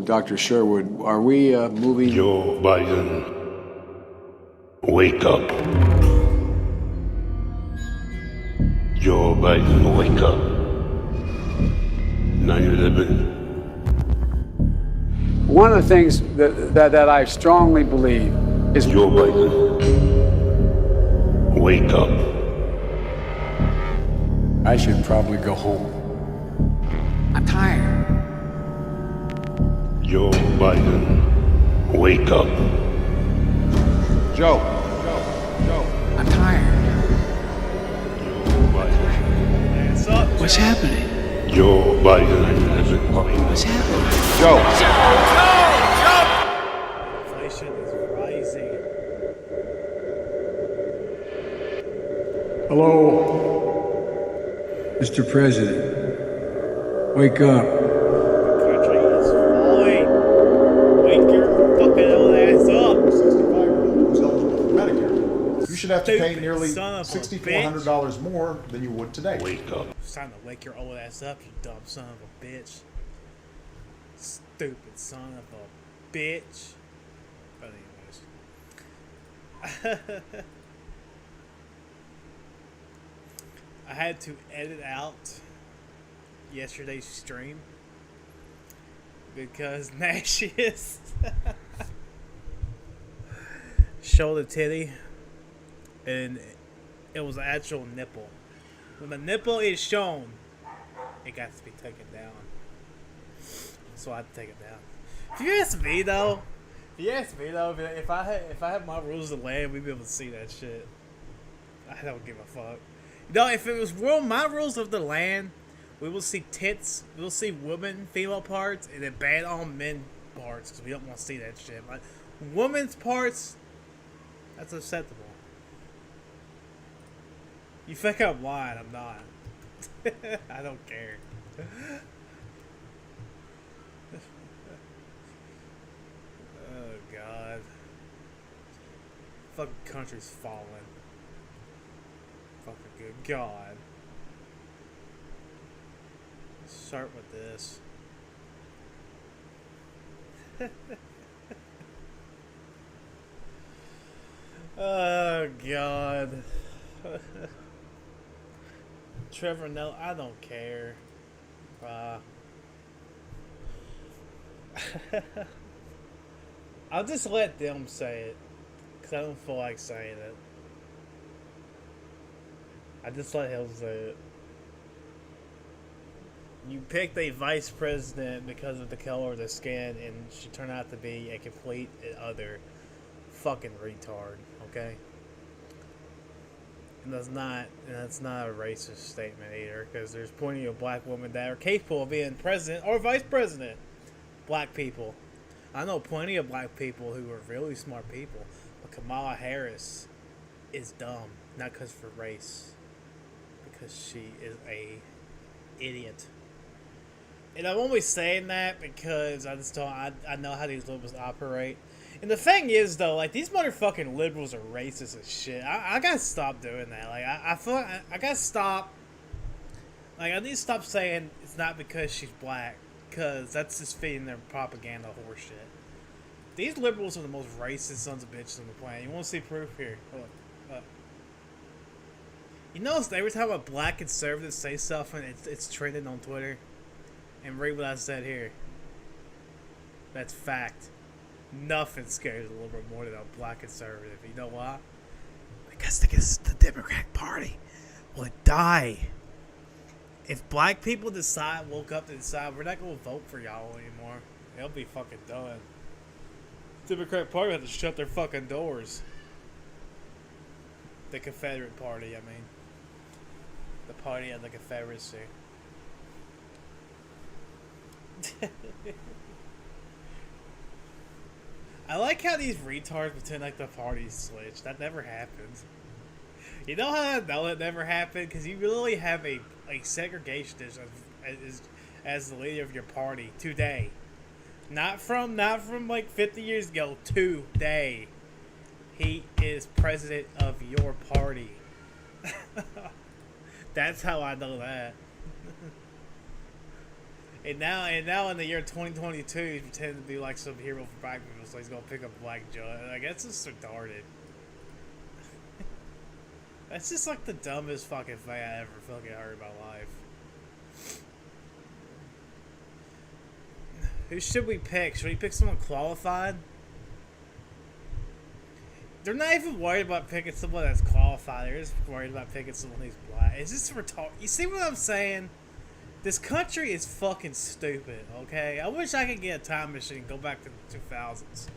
Dr. Sherwood, are we moving? Joe Biden, wake up. Joe Biden, wake up. 9/11. One of the things that I strongly believe is Joe Biden, wake up. I should probably go home. I'm tired. Joe Biden, wake up. Joe. I'm tired. Joe Biden, What's happening? Joe Biden, 9/11. What's happening? Joe. Inflation is rising. Hello, Mr. President. Wake up. The country is falling. Wake your fucking old ass up. 65-year-old who's eligible for Medicare. You should have to pay Stupid nearly son of a $6,400 more than you would today. Wake up. It's time to wake your old ass up, you dumb son of a bitch. Stupid son of a bitch. But anyways. I had to edit out yesterday's stream because Nashius showed a titty and it was an actual nipple. When the nipple is shown, it got to be taken down. So I had to take it down. If you ask me though, if I had my rules of the land, we'd be able to see that shit. I don't give a fuck. You know, if it was my rules of the land, we will see tits, we'll see women, female parts, and then ban on men parts because we don't want to see that shit. Like women's parts, that's acceptable. You think I'm lying? I'm not. I don't care. Oh God. Fucking country's falling. Fucking good God. Let's start with this. Oh God. Trevor, no, I don't care. I'll just let them say it, because I don't feel like saying it. I just let him say it. You picked a vice president because of the color of their skin, and she turned out to be a complete and other fucking retard, okay? And that's not a racist statement either, because there's plenty of black women that are capable of being president or vice president. Black people. I know plenty of black people who are really smart people, but Kamala Harris is dumb, not because of her race, because she is a idiot. And I'm only saying that because I know how these liberals operate. And the thing is, though, like, these motherfucking liberals are racist as shit. I gotta stop doing that. Like, I feel like I gotta stop. Like, I need to stop saying it's not because she's black, because that's just feeding their propaganda horseshit. These liberals are the most racist sons of bitches on the planet. You want to see proof here? Look. You notice every time a black conservative says something, it's trending on Twitter? And read what I said here. That's fact. Nothing scares a liberal more than a black conservative. You know why? Because the Democratic Party will die. If black people woke up to decide we're not going to vote for y'all anymore, they'll be fucking done. The Democratic Party will have to shut their fucking doors. The Confederate Party, I mean. The party of the Confederacy. I like how these retards pretend like the party's switched. That never happens. You know how I know it never happened? Because you really have a segregationist as the leader of your party today. Not from like 50 years ago. Today, he is president of your party. That's how I know that. And now in the year 2022, he's pretending to be like some hero for black people, so he's gonna pick up a black judge. Like, that's just retarded. That's just like the dumbest fucking thing I ever fucking heard in my life. Who should we pick? Should we pick someone qualified? They're not even worried about picking someone that's qualified. They're just worried about picking someone who's black. It's just retarded. You see what I'm saying? This country is fucking stupid, okay? I wish I could get a time machine and go back to the 2000s.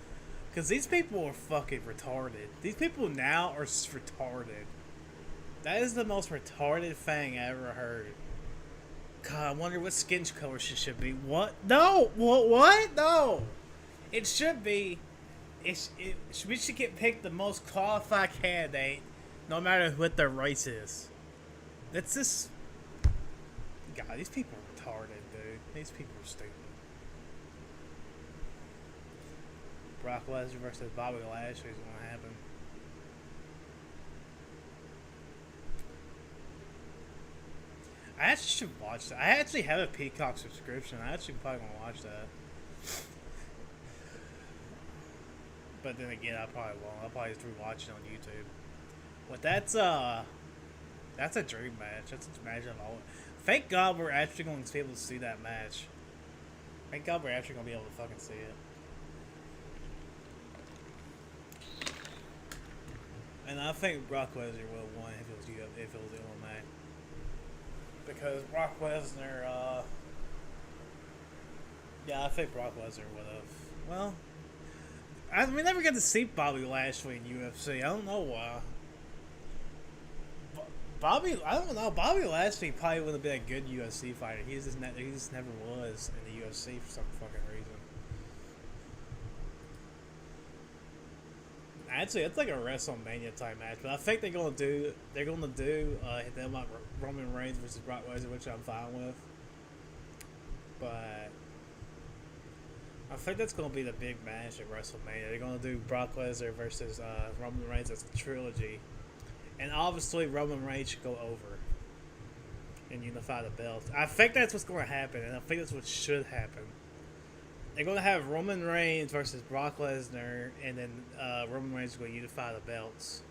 Because these people are fucking retarded. These people now are retarded. That is the most retarded thing I ever heard. God, I wonder what skin color she should be. What? No! What? No! It should be... we should get picked the most qualified candidate, no matter what their race is. That's just... God, these people are retarded, dude. These people are stupid. Brock Lesnar versus Bobby Lashley is going to happen. I actually should watch that. I actually have a Peacock subscription. I actually probably going to watch that. But then again, I probably won't. I'll probably just rewatch it on YouTube. But that's a dream match. That's a match I've always... Thank God we're actually going to be able to see that match. Thank God we're actually going to be able to fucking see it. And I think Brock Lesnar would have won if it was MMA. Because Brock Lesnar, yeah, I think Brock Lesnar would have. Well, we never get to see Bobby Lashley in UFC. I don't know why. I don't know. Bobby Lashley probably would have been a good UFC fighter. He just never was in the UFC for some fucking reason. Actually, it's like a WrestleMania type match, but I think they're gonna do them like Roman Reigns versus Brock Lesnar, which I'm fine with. But I think that's gonna be the big match at WrestleMania. They're gonna do Brock Lesnar versus Roman Reigns as a trilogy. And obviously, Roman Reigns should go over and unify the belts. I think that's what's going to happen, and I think that's what should happen. They're going to have Roman Reigns versus Brock Lesnar, and then Roman Reigns is going to unify the belts.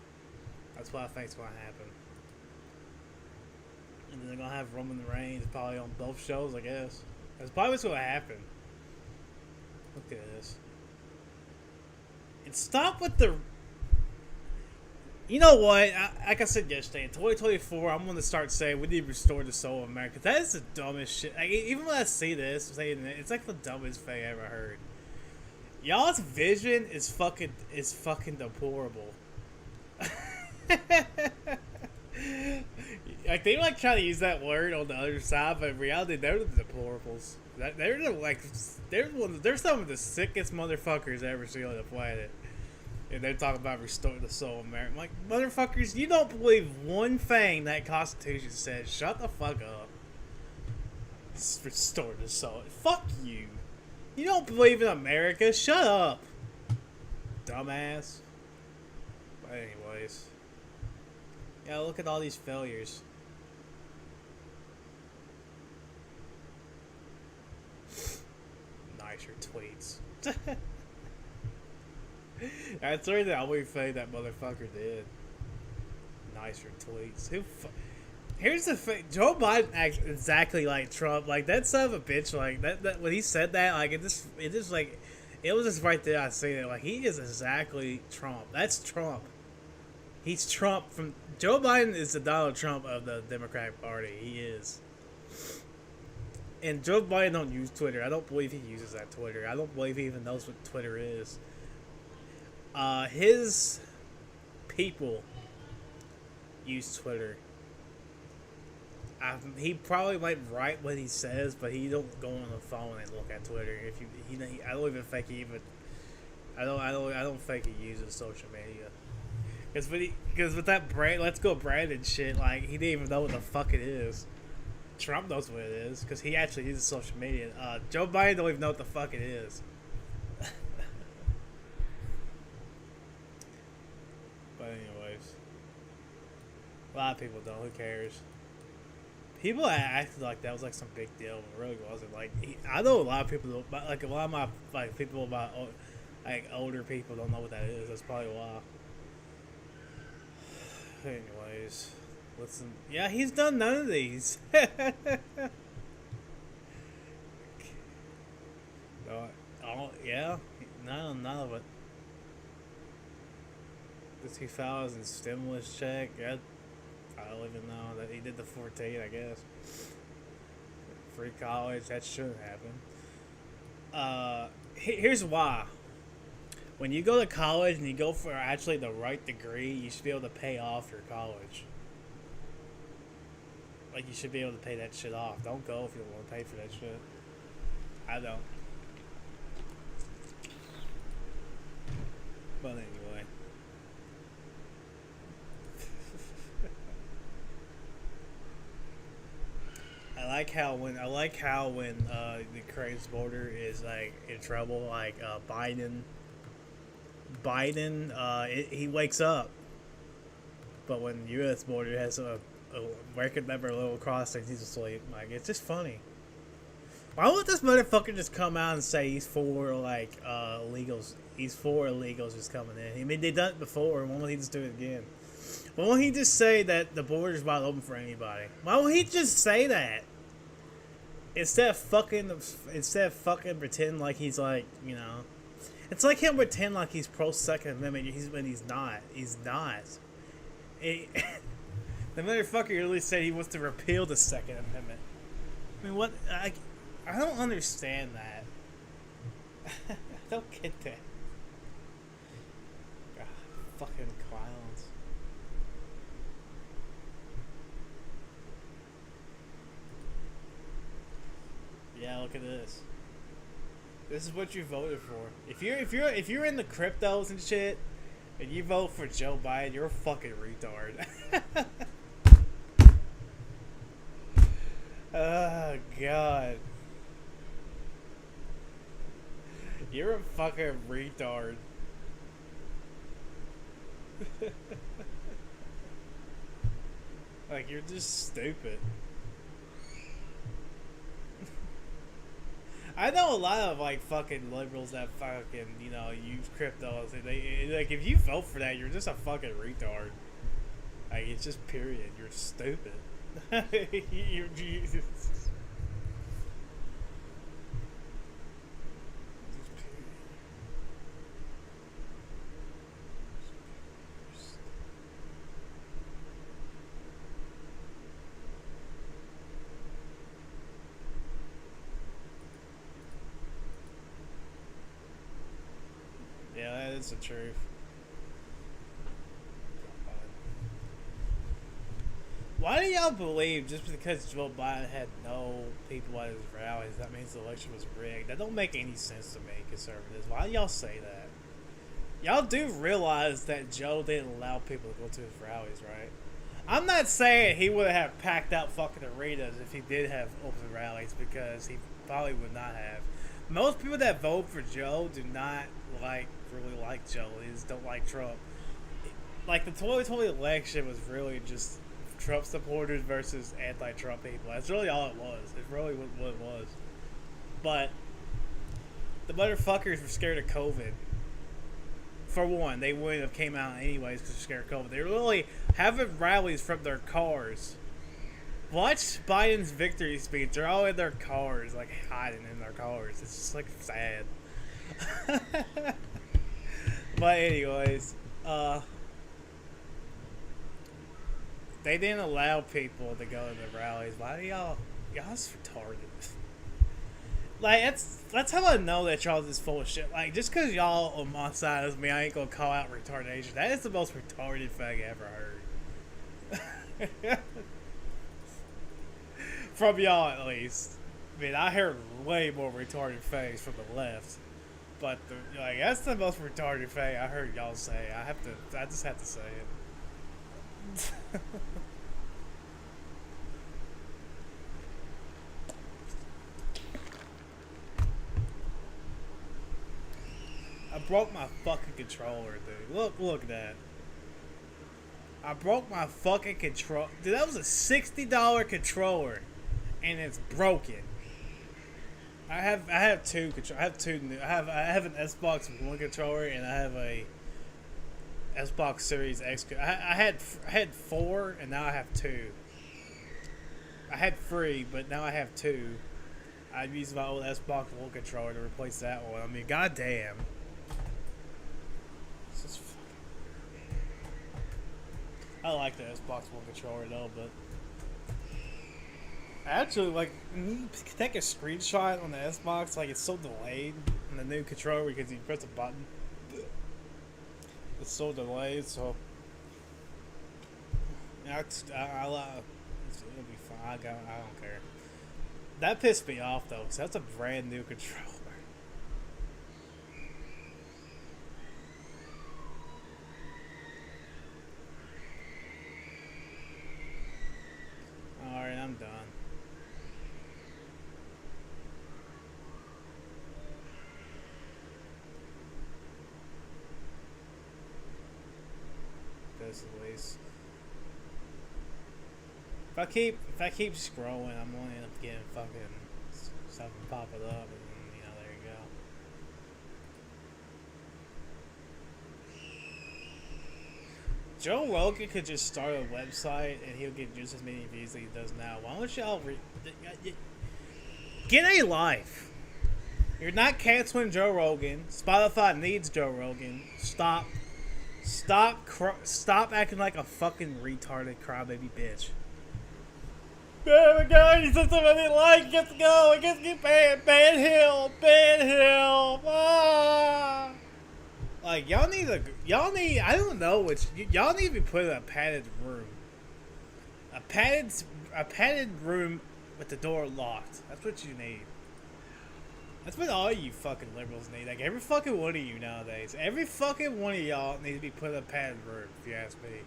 That's what I think is going to happen. And then they're going to have Roman Reigns probably on both shows, I guess. That's probably what's going to happen. Look at this. And stop with the... You know what? Like I said yesterday, in 2024, I'm going to start saying we need to restore the soul of America. That is the dumbest shit. Like, even when I see this, saying it, it's like the dumbest thing I ever heard. Y'all's vision is fucking deplorable. Like, they like try to use that word on the other side, but in reality, they're the deplorables. They're some of the sickest motherfuckers I ever seen on the planet. And they're talking about restoring the soul of America. I'm like, motherfuckers, you don't believe one thing that Constitution says. Shut the fuck up. Restore the soul. Fuck you. You don't believe in America. Shut up. Dumbass. But anyways. Yeah, look at all these failures. Nicer tweets. That's really the only thing that motherfucker did. Nicer tweets. Here's the thing. Joe Biden acts exactly like Trump. Like, that son of a bitch, like, that when he said that, like, it just like, it was just right there I seen it. Like, he is exactly Trump. That's Trump. He's Trump from... Joe Biden is the Donald Trump of the Democratic Party. He is. And Joe Biden don't use Twitter. I don't believe he uses that Twitter. I don't believe he even knows what Twitter is. His people use Twitter. He probably might write what he says, but he don't go on the phone and look at Twitter. I don't even think he even. I don't think he uses social media. Because with that Let's Go Brandon shit, like, he didn't even know what the fuck it is. Trump knows what it is because he actually uses social media. Joe Biden don't even know what the fuck it is. But anyways, a lot of people don't. Who cares? People acted like that was like some big deal, but it really wasn't. Like I know a lot of people, like a lot of my like people about like older people don't know what that is. That's probably why. Anyways, listen. Yeah, he's done none of these. Oh yeah, none of it. The 2000 stimulus check. Yeah, I don't even know that he did the 14. I guess free college. That shouldn't happen. Here's why. When you go to college and you go for actually the right degree, you should be able to pay off your college. Like, you should be able to pay that shit off. Don't go if you don't want to pay for that shit. I don't. But anyway. I like how when the Craig's border is like in trouble, like Biden, he wakes up, but when the U.S. border has a record number little crossings, he's asleep. Like, it's just funny. Why won't this motherfucker just come out and say he's for like illegals? He's for illegals just coming in. I mean, they done it before. Why won't he just do it again? Why won't he just say that the border's wide open for anybody? Why won't he just say that? Instead of fucking pretend like he's like, you know, it's like him pretend like he's pro Second Amendment. When he's not. He's not. The motherfucker really said he wants to repeal the Second Amendment. I mean, what? I don't understand that. I don't get that. God, fucking clowns. Yeah, look at this. This is what you voted for. If you're in the cryptos and shit, and you vote for Joe Biden, you're a fucking retard. Oh God. You're a fucking retard. Like, you're just stupid. I know a lot of like fucking liberals that fucking, you know, use cryptos, and they like, if you vote for that, you're just a fucking retard. Like, it's just period. You're stupid. You're Jesus. Yeah, that is the truth. Why do y'all believe just because Joe Biden had no people at his rallies, that means the election was rigged? That don't make any sense to me, conservatives. Why do y'all say that? Y'all do realize that Joe didn't allow people to go to his rallies, right? I'm not saying he would have packed out fucking arenas if he did have open rallies, because he probably would not have. Most people that vote for Joe do not really like Joe. They just don't like Trump. Like, the 2020 election was really just Trump supporters versus anti-Trump people. That's really all it was. It's really what it was. But the motherfuckers were scared of COVID. For one, they wouldn't have came out anyways because they're scared of COVID. They were literally having rallies from their cars. Watch Biden's victory speech. They're all in their cars, like hiding in their cars. It's just like sad. But anyways, they didn't allow people to go to the rallies. Why do y'all's retarded? Like, that's how I know that y'all is full of shit. Like, just because y'all on my side doesn't mean I ain't gonna call out retardation. That is the most retarded thing I ever heard. From y'all, at least. I mean, I heard way more retarded things from the left. But, that's the most retarded thing I heard y'all say. I just have to say it. I broke my fucking controller, dude. Look at that. I broke my fucking control. Dude, that was a $60 controller, and it's broken. I have two control. I have an Xbox One controller, and I have a Xbox Series X. I had 4, and now I have 2. I had 3, but now I have 2. I've used my old Xbox One controller to replace that one. I mean, goddamn. I like the Xbox One controller though, but actually, like, when you take a screenshot on the Xbox, like, it's so delayed on the new controller because you press a button. It's so delayed, so it'll be fine. I don't care. That pissed me off though, because that's a brand new controller. Alright, I'm done. This at least. If I keep scrolling, I'm gonna end up getting fucking something popping up, and you know, there you go. Joe Rogan could just start a website and he'll get just as many views as he does now. Why don't y'all get a life? You're not canceling Joe Rogan. Spotify needs Joe Rogan. Stop acting like a fucking retarded crybaby bitch. Oh my god, he said something I didn't like. Gets to go. It gets to get banned. Ban him. Ah. Like, y'all need, I don't know which, y'all need to be put in a padded room. A padded room with the door locked. That's what you need. That's what all you fucking liberals need. Like, every fucking one of you nowadays. Every fucking one of y'all need to be put in a padded room, if you ask me.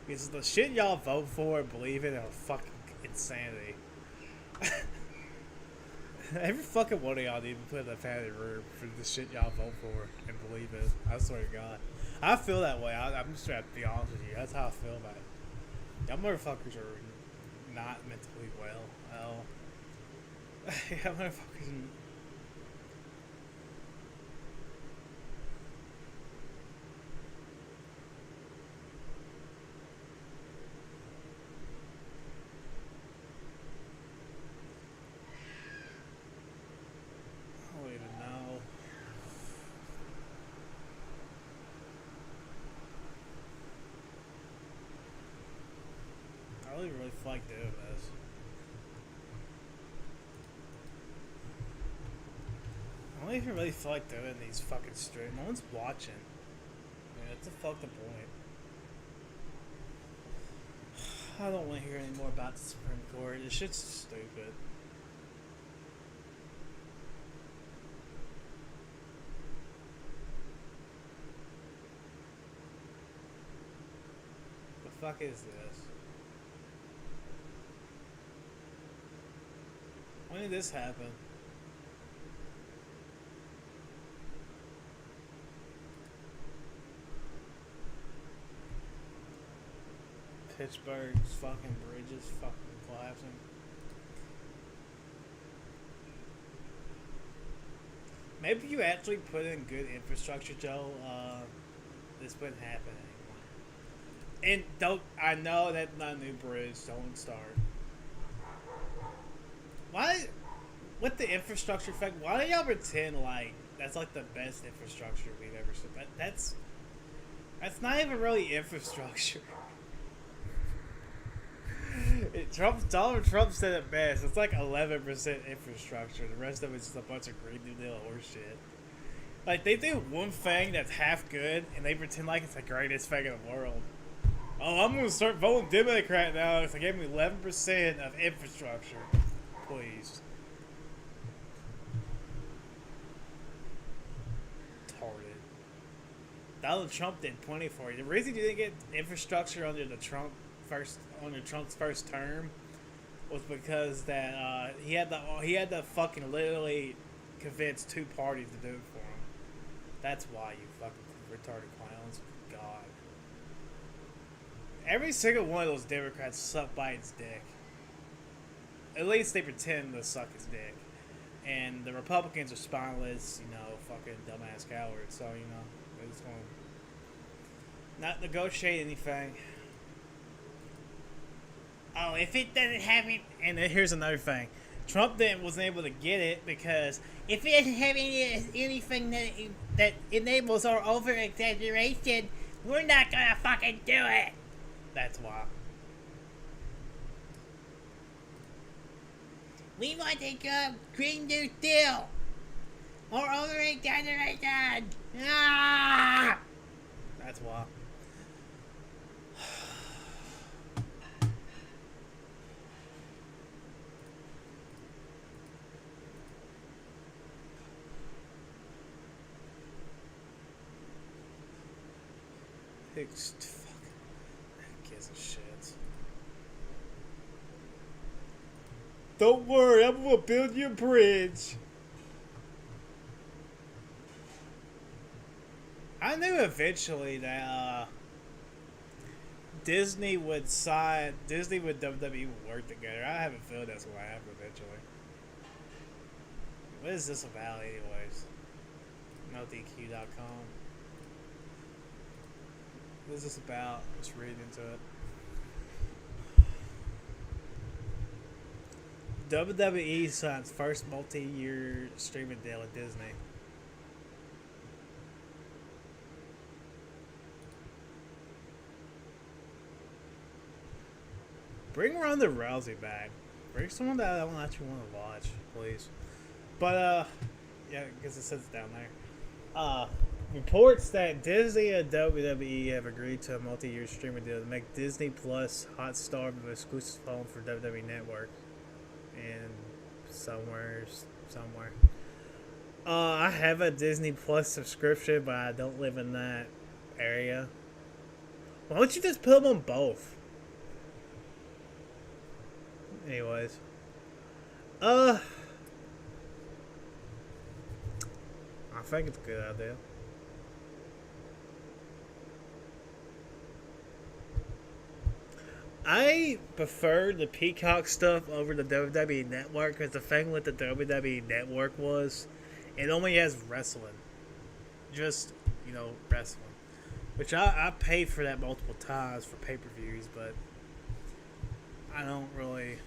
Because the shit y'all vote for and believe in are fucking insanity. Every fucking one of y'all need to put in a padded room for the shit y'all vote for and believe in. I swear to God. I feel that way. I'm just trying to be honest with you. That's how I feel about it. Y'all motherfuckers are not mentally well. Y'all motherfuckers... I really feel like doing this. I don't even really feel like doing these fucking streams. No one's watching. I mean, that's the fucking point. I don't want to hear any more about the Supreme Court. This shit's stupid. The fuck is this? When did this happen? Pittsburgh's fucking bridges fucking collapsing. Maybe you actually put in good infrastructure, Joe. This wouldn't happen anymore. And don't, I know that's not a new bridge. Don't start. Why, with the infrastructure effect, why do y'all pretend like that's like the best infrastructure we've ever seen? That's not even really infrastructure. Donald Trump said it best. It's like 11% infrastructure. The rest of it's just a bunch of Green New Deal horseshit. Like, they do one thing that's half good, and they pretend like it's the greatest thing in the world. Oh, I'm gonna start voting Democrat now because they gave me 11% of infrastructure. Please. Retarded. Donald Trump did plenty for you. The reason you didn't get infrastructure under Trump's first term was because that he had to fucking literally convince 2 parties to do it for him. That's why, you fucking retarded clowns. God. Every single one of those Democrats suck Biden's dick. At least they pretend to suck his dick. And the Republicans are spineless, you know, fucking dumbass cowards. So, you know, they're just going to not negotiate anything. Oh, if it doesn't have it... And then here's another thing. Trump wasn't able to get it because if it doesn't have anything that enables our over-exaggeration, we're not going to fucking do it. That's why. We want to go Green New Deal or over-exaggeration. Ah! That's why. Fuck. Who gives a shit? Don't worry, I'm gonna build you a bridge. I knew eventually that Disney would WWE would work together. I have a feeling that's what happened eventually. What is this about, anyways? NoDQ.com. What is this about? Just reading into it. WWE signs first multi-year streaming deal with Disney. Bring Ronda Rousey back. Bring someone that I don't actually want to watch, please. But, yeah, I guess it says it down there. Reports that Disney and WWE have agreed to a multi-year streaming deal to make Disney Plus Hotstar the exclusive home for WWE Network. And somewhere. I have a Disney Plus subscription, but I don't live in that area. Why don't you just put them on both? Anyways. I think it's a good idea. I prefer the Peacock stuff over the WWE Network because the thing with the WWE Network was it only has wrestling. Just, you know, wrestling. Which I paid for that multiple times for pay-per-views, but I don't really...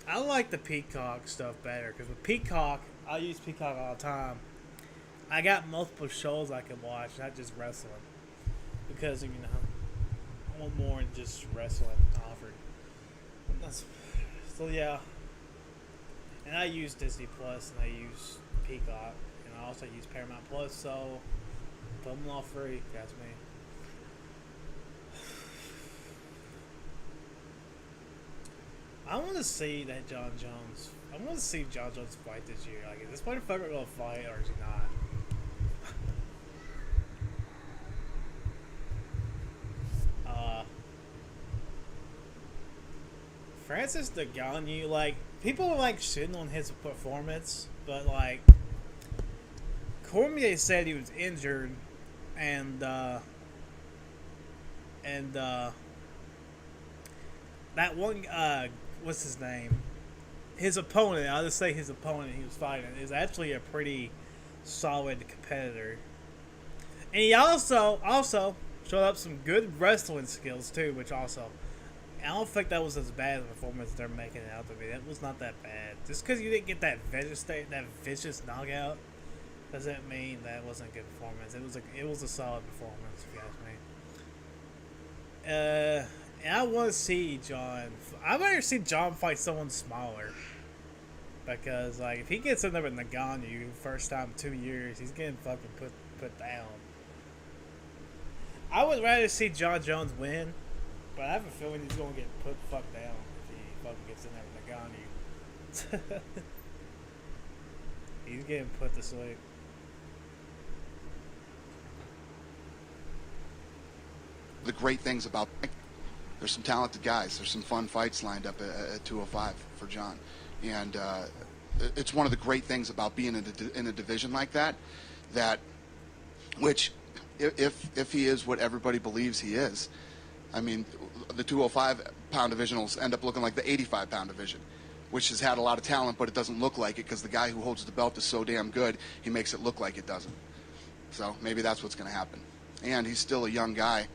I like the Peacock stuff better because with Peacock, I use Peacock all the time. I got multiple shows I can watch, not just wrestling. Because, you know, I want more than just wrestling offered. So, yeah. And I use Disney Plus and I use Peacock. And I also use Paramount Plus, so put them all free. That's me. I want to see that John Jones. I want to see John Jones fight this year. Like, is this motherfucker gonna fight or is he not? Francis Ngannou, like, people are like shitting on his performance, but like, Cormier said he was injured, and that one what's his name? His opponent, I'll just say his opponent he was fighting is actually a pretty solid competitor. And he also showed up some good wrestling skills too, which also, I don't think that was as bad a performance they're making it out to be. That was not that bad. Just because you didn't get that vicious knockout doesn't mean that wasn't a good performance. It was a solid performance, if you ask me. And I want to see John. I'd rather see John fight someone smaller. Because, like, if he gets in there with Ngannou first time in 2 years, he's getting fucking put down. I would rather see John Jones win, but I have a feeling he's going to get put the fuck down if he fucking gets in there with Ngannou. He's getting put to sleep. The great things about there's some talented guys. There's some fun fights lined up at 205 for John, and it's one of the great things about being in a division like that, which if he is what everybody believes he is, I mean, the 205-pound divisionals end up looking like the 85-pound division, which has had a lot of talent, but it doesn't look like it because the guy who holds the belt is so damn good, he makes it look like it doesn't. So maybe that's what's going to happen. And he's still a young guy,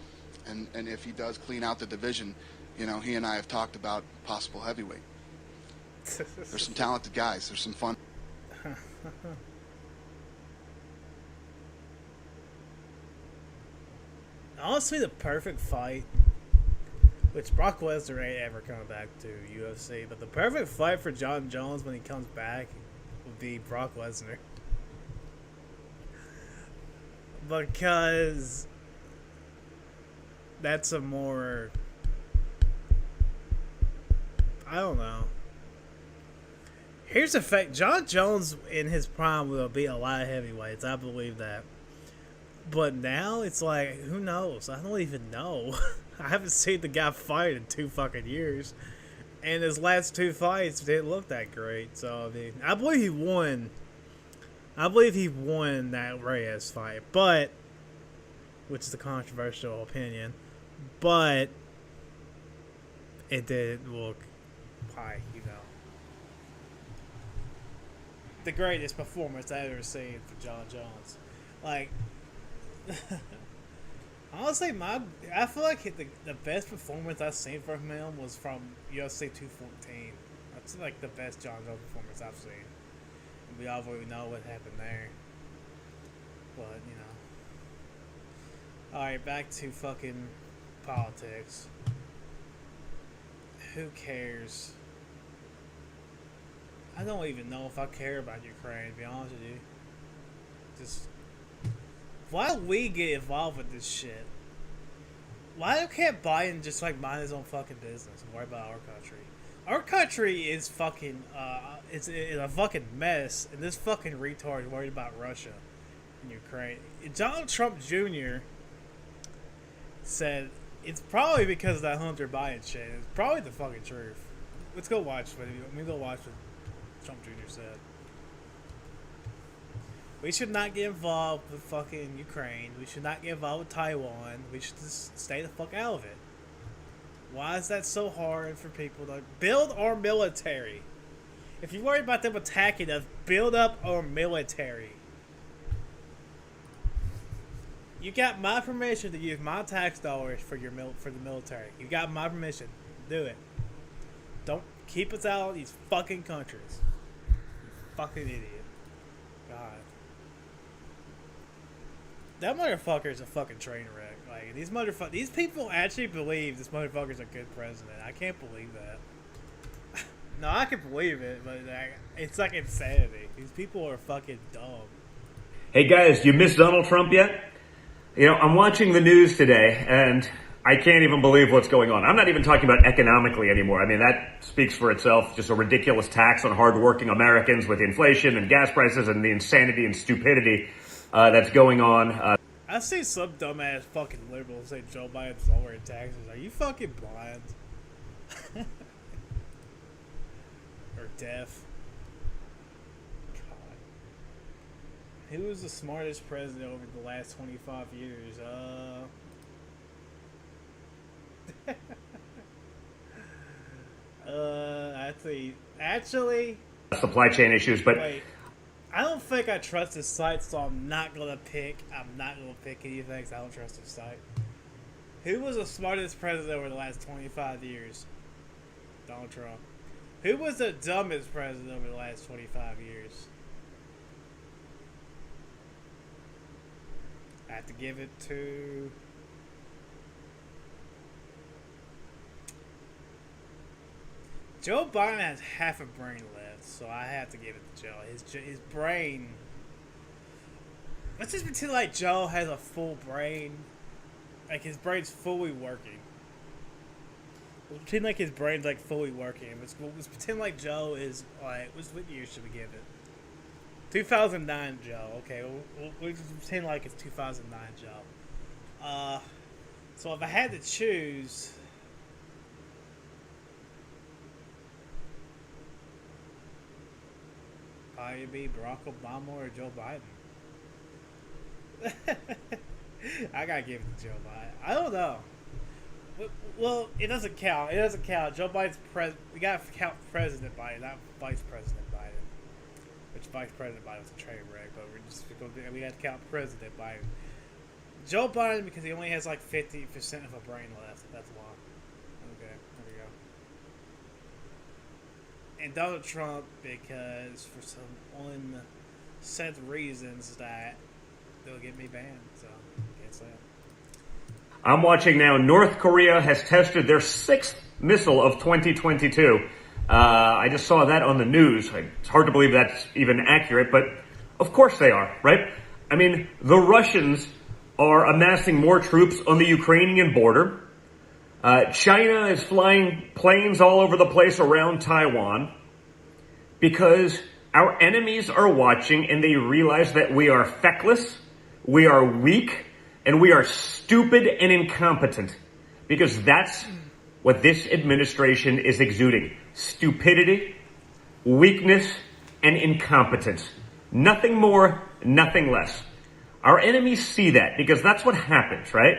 and if he does clean out the division, you know, he and I have talked about possible heavyweight. There's some talented guys. There's some fun. Honestly, the perfect fight, which Brock Lesnar ain't ever coming back to UFC, but the perfect fight for John Jones when he comes back would be Brock Lesnar. Because that's a more, I don't know. Here's the fact: John Jones in his prime will beat a lot of heavyweights. I believe that. But now it's like, who knows? I don't even know. I haven't seen the guy fight in 2 fucking years, and his last 2 fights didn't look that great. So I mean, I believe he won. I believe he won that Reyes fight, but which is a controversial opinion, but it didn't look like, you know, the greatest performance I've ever seen for John Jones. Like, honestly, I feel like the best performance I've seen from him was from UFC 214. That's like the best John Jones performance I've seen. And we already know what happened there. But, you know. Alright, back to fucking politics. Who cares? I don't even know if I care about Ukraine, to be honest with you. Just, why do we get involved with this shit? Why can't Biden just like mind his own fucking business and worry about our country? Our country is fucking, it's a fucking mess, and this fucking retard is worried about Russia and Ukraine. Donald Trump Jr. said it's probably because of that Hunter Biden shit. It's probably the fucking truth. Let's go watch what Trump Jr. said. We should not get involved with fucking Ukraine. We should not get involved with Taiwan. We should just stay the fuck out of it. Why is that so hard for people to build our military? If you're worried about them attacking us, build up our military. You got my permission to use my tax dollars for for the military. You got my permission. Do it. Don't keep us out of these fucking countries. You fucking idiot. God. That motherfucker's a fucking train wreck. Like, these people actually believe this motherfucker's a good president. I can't believe that. No, I can believe it, but it's like insanity. These people are fucking dumb. Hey guys, you missed Donald Trump yet? You know, I'm watching the news today, and I can't even believe what's going on. I'm not even talking about economically anymore. I mean, that speaks for itself. Just a ridiculous tax on hardworking Americans with inflation and gas prices and the insanity and stupidity that's going on. I see some dumbass fucking liberals say Joe Biden's lowering taxes. Are you fucking blind? Or deaf? God. Who was the smartest president over the last 25 years? Actually, Supply chain issues, but wait. I don't think I trust this site, so I'm not gonna pick anything because I don't trust this site. Who was the smartest president over the last 25 years? Donald Trump. Who was the dumbest president over the last 25 years? I have to give it to... Joe Biden has half a brain left, so I have to give it to Joe. His brain... Let's just pretend like Joe has a full brain. Like, his brain's fully working. Let's pretend like his brain's, like, fully working. Let's pretend like Joe is, like... What year should we give it? 2009 Joe. Okay, we'll pretend like it's 2009 Joe. So if I had to choose... Probably be Barack Obama or Joe Biden. I gotta give it to Joe Biden. I don't know. Well, it doesn't count. It doesn't count. Joe Biden's we gotta count President Biden, not Vice President Biden. Which Vice President Biden was a train wreck, but we gotta count President Biden. Joe Biden because he only has like 50% of a brain left. That's why. Okay, there we go. And Donald Trump because for some unsaid reasons that they'll get me banned. So can't say it. I'm watching now. North Korea has tested their 6th missile of 2022. I just saw that on the news. It's hard to believe that's even accurate, but of course they are, right? I mean, the Russians are amassing more troops on the Ukrainian border. China is flying planes all over the place around Taiwan because our enemies are watching and they realize that we are feckless, we are weak, and we are stupid and incompetent, because that's what this administration is exuding. Stupidity, weakness, and incompetence. Nothing more, nothing less. Our enemies see that because that's what happens, right?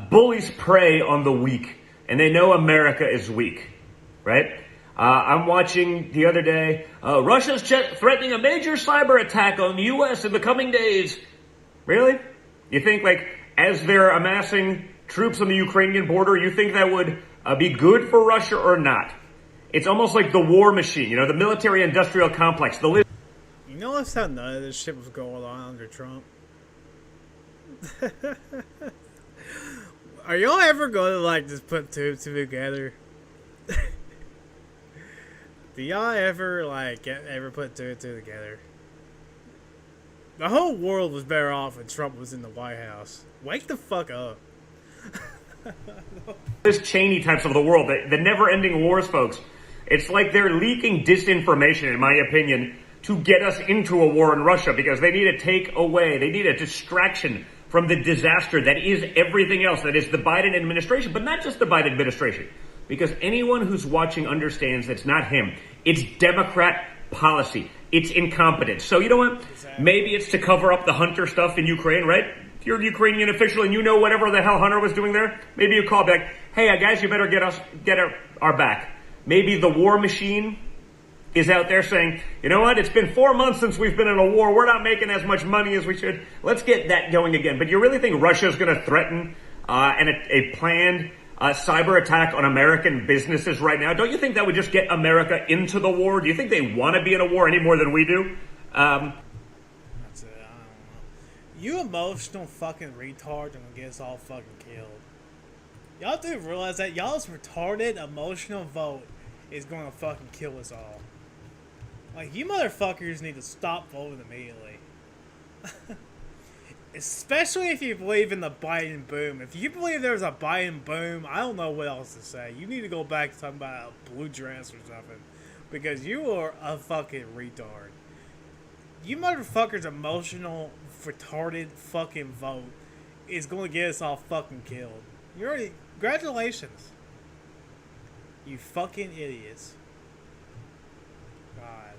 Bullies prey on the weak, and they know America is weak, right? I'm watching the other day, Russia's threatening a major cyber attack on the U.S. in the coming days. Really? You think, like, as they're amassing troops on the Ukrainian border, you think that would be good for Russia or not? It's almost like the war machine, the military-industrial complex. You notice how none of this shit was going on under Trump? Are y'all ever going to, like, just put two and two together? Do y'all ever, like, ever put two and two together? The whole world was better off when Trump was in the White House. Wake the fuck up. This Cheney types of the world, the never-ending wars, folks. It's like they're leaking disinformation, in my opinion, to get us into a war in Russia because they need to take away, they need a distraction from the disaster that is everything else, that is the Biden administration, but not just the Biden administration. Because anyone who's watching understands it's not him. It's Democrat policy. It's incompetence. So you know what? Maybe it's to cover up the Hunter stuff in Ukraine, right? If you're a Ukrainian official and you know whatever the hell Hunter was doing there, maybe you call back, hey guys, you better get our back. Maybe the war machine is out there saying, you know what, it's been 4 months since we've been in a war. We're not making as much money as we should. Let's get that going again. But you really think Russia's going to threaten a planned cyber attack on American businesses right now? Don't you think that would just get America into the war? Do you think they want to be in a war any more than we do? That's it. I don't know. You emotional fucking retards are gonna get us all fucking killed. Y'all do realize that y'all's retarded emotional vote is gonna fucking kill us all. Like, you motherfuckers need to stop voting immediately. Especially if you believe in the Biden boom. If you believe there's a Biden boom, I don't know what else to say. You need to go back to talking about a blue dress or something. Because you are a fucking retard. You motherfuckers' emotional, retarded fucking vote is going to get us all fucking killed. You already... Congratulations. You fucking idiots. God.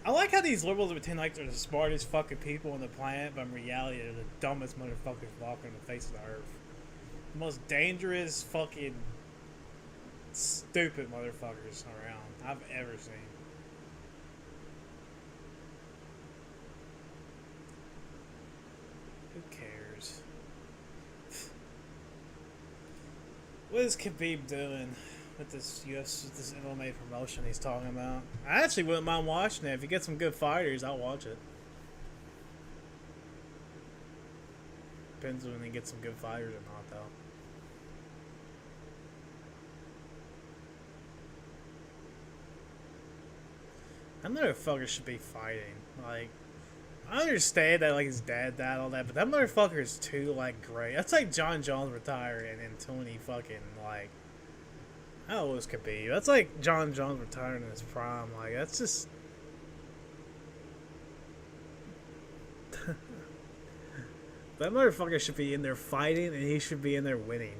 I like how these liberals pretend like they're the smartest fucking people on the planet, but in reality they're the dumbest motherfuckers walking on the face of the earth. The most dangerous fucking stupid motherfuckers around I've ever seen. Who cares? What is Khabib doing with this this MMA promotion he's talking about? I actually wouldn't mind watching it. If you get some good fighters, I'll watch it. Depends when they get some good fighters or not, though. That motherfucker should be fighting. Like, I understand that, like, his dad died, all that, but that motherfucker is too, like, great. That's like John Jones retiring and Tony fucking, like, how old is Khabib? That's like John Jones retiring in his prime. Like, that's just... That motherfucker should be in there fighting, and he should be in there winning.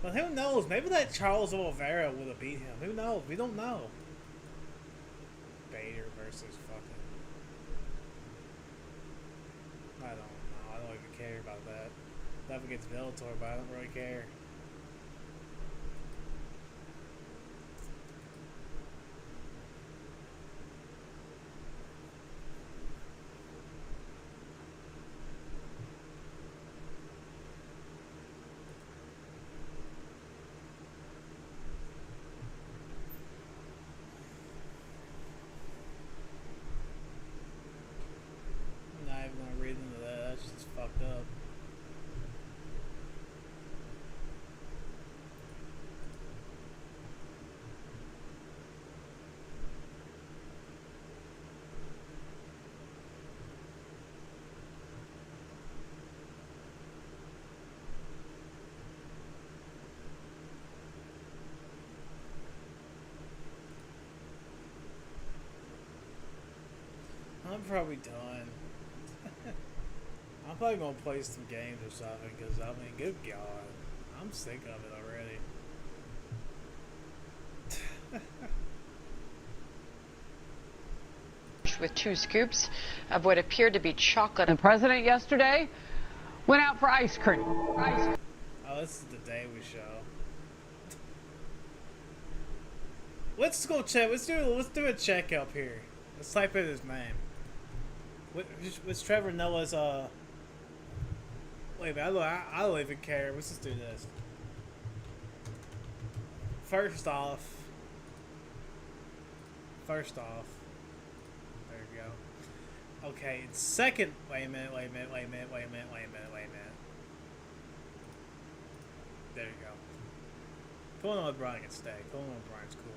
But who knows? Maybe that Charles Oliveira would have beat him. Who knows? We don't know. Bader versus fucking. I don't know. I don't even care about that. Stuff against Bellator, but I don't really care. I'm not even gonna read into that. That's just fucked up. I'm probably done. I'm probably gonna play some games or something because I mean, good God, I'm sick of it already. With 2 scoops of what appeared to be chocolate. The president yesterday went out for ice cream. Oh, this is the Daily Show. Let's go check. Let's do a check up here. Let's type in his name. What's Trevor Noah's Wait a minute, I don't even care. Let's just do this. First off. There you go. Okay, second. Wait a minute. There you go. Pulling on Brian can stay. Pulling on Brian's cool.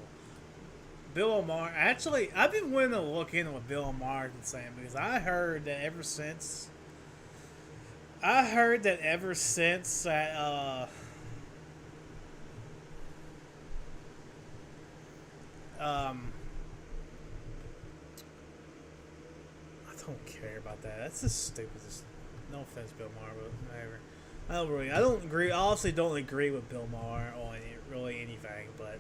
Bill O'Mar. Actually, I've been wanting to look into what Bill O'Mar has been saying because I heard that ever since that I don't care about that. That's the stupidest. No offense, Bill Maher, but whatever. I don't agree. I obviously don't agree with Bill Maher on really anything, but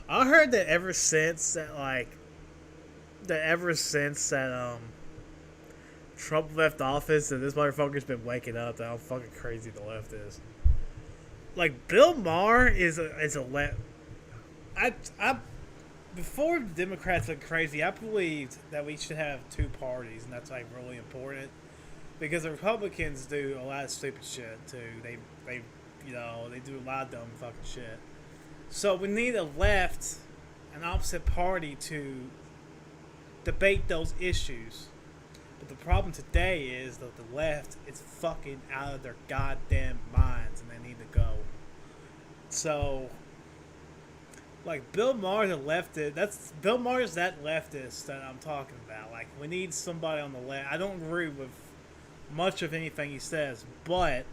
I heard that ever since that Trump left office, that this motherfucker's been waking up to how fucking crazy the left is. Like, Bill Maher is a left. Before the Democrats went crazy, I believed that we should have 2 parties, and that's like really important because the Republicans do a lot of stupid shit too. They do a lot of dumb fucking shit. So we need a left, an opposite party to debate those issues. But the problem today is that the left is fucking out of their goddamn minds, and they need to go. So. Like, Bill Maher's a leftist. Bill Maher's that leftist that I'm talking about. Like, we need somebody on the left. I don't agree with much of anything he says, but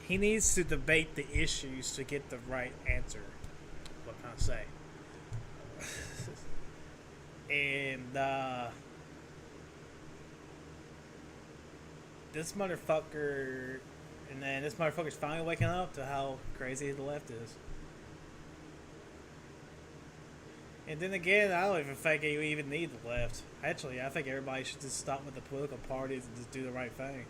he needs to debate the issues to get the right answer. What can I say? And, this motherfucker... And then this motherfucker's finally waking up to how crazy the left is. And then again, I don't even think you even need the left. Actually, I think everybody should just stop with the political parties and just do the right thing.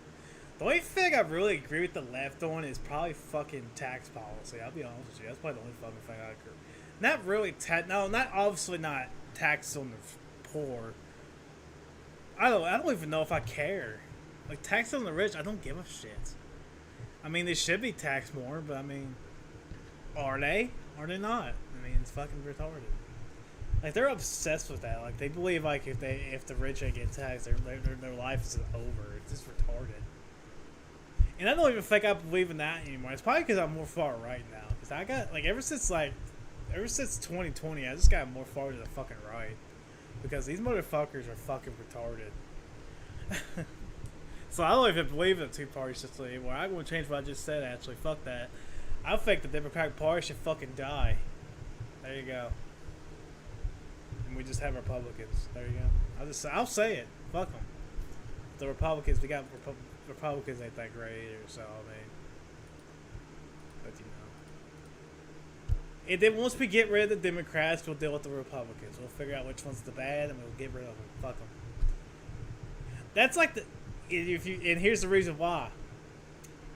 The only thing I really agree with the left on is probably fucking tax policy. I'll be honest with you. That's probably the only fucking thing I agree. Not really obviously not tax on the poor. I don't even know if I care. Like, tax on the rich, I don't give a shit. I mean, they should be taxed more, but I mean, are they? Are they not? I mean, it's fucking retarded. Like, they're obsessed with that. Like, they believe like if the rich ain't get taxed, their life is over. It's just retarded. And I don't even think I believe in that anymore. It's probably because I'm more far right now. Because I got ever since 2020, I just got more far to the fucking right. Because these motherfuckers are fucking retarded. So I don't even believe in the 2-party system anymore. I'm going to change what I just said, actually. Fuck that. I think the Democratic Party should fucking die. There you go. And we just have Republicans. There you go. I'll say it. Fuck them. The Republicans, we got Republicans ain't that great either, so I mean. But And then once we get rid of the Democrats, we'll deal with the Republicans. We'll figure out which one's the bad, and we'll get rid of them. Fuck them. That's like the and here's the reason why.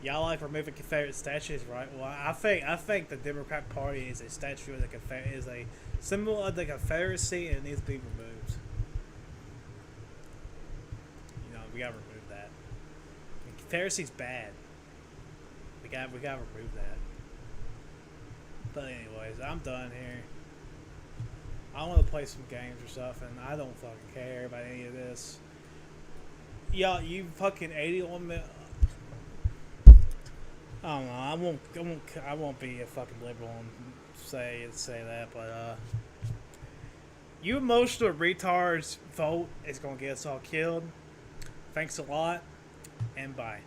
Y'all like removing Confederate statues, right? Well, I think the Democrat Party is a statue of the is a symbol of the Confederacy, and it needs to be removed. You know, we gotta remove that. The Confederacy's bad. We gotta remove that. But anyways, I'm done here. I want to play some games or stuff, and I don't fucking care about any of this. Y'all, you fucking 81 minutes. I don't know. I won't be a fucking liberal and say that, but you emotional retards vote is gonna get us all killed. Thanks a lot, and bye.